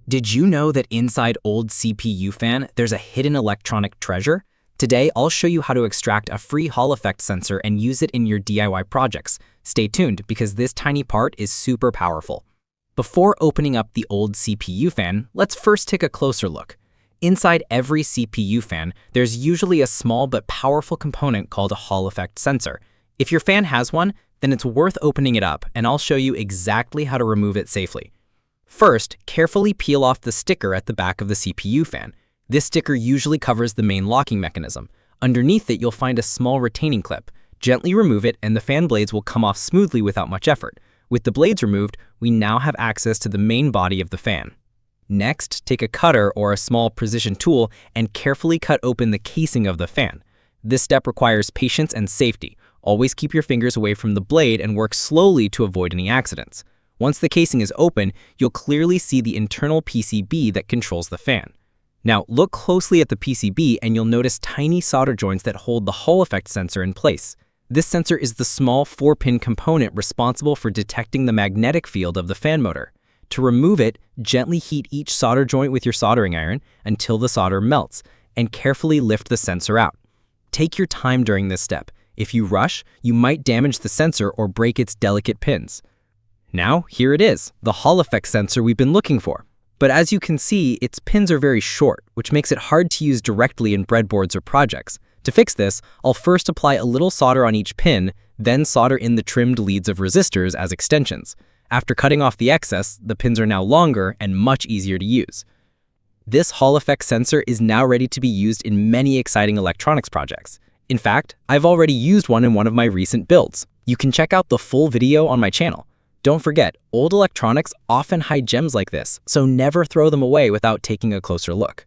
Did you know that inside old CPU fan, there's a hidden electronic treasure? Today, I'll show you how to extract a free Hall effect sensor and use it in your DIY projects. Stay tuned because this tiny part is super powerful. Before opening up the old CPU fan, let's first take a closer look. Inside every CPU fan, there's usually a small but powerful component called a Hall effect sensor. If your fan has one, then it's worth opening it up, and I'll show you exactly how to remove it safely. First, carefully peel off the sticker at the back of the CPU fan. This sticker usually covers the main locking mechanism. Underneath it, you'll find a small retaining clip. Gently remove it and the fan blades will come off smoothly without much effort. With the blades removed, we now have access to the main body of the fan. Next, take a cutter or a small precision tool and carefully cut open the casing of the fan. This step requires patience and safety. Always keep your fingers away from the blade and work slowly to avoid any accidents. Once the casing is open, you'll clearly see the internal PCB that controls the fan. Now, look closely at the PCB and you'll notice tiny solder joints that hold the Hall effect sensor in place. This sensor is the small 4-pin component responsible for detecting the magnetic field of the fan motor. To remove it, gently heat each solder joint with your soldering iron until the solder melts, and carefully lift the sensor out. Take your time during this step. If you rush, you might damage the sensor or break its delicate pins. Now, here it is, the Hall effect sensor we've been looking for. But as you can see, its pins are very short, which makes it hard to use directly in breadboards or projects. To fix this, I'll first apply a little solder on each pin, then solder in the trimmed leads of resistors as extensions. After cutting off the excess, the pins are now longer and much easier to use. This Hall effect sensor is now ready to be used in many exciting electronics projects. In fact, I've already used one in one of my recent builds. You can check out the full video on my channel. Don't forget, old electronics often hide gems like this, so never throw them away without taking a closer look.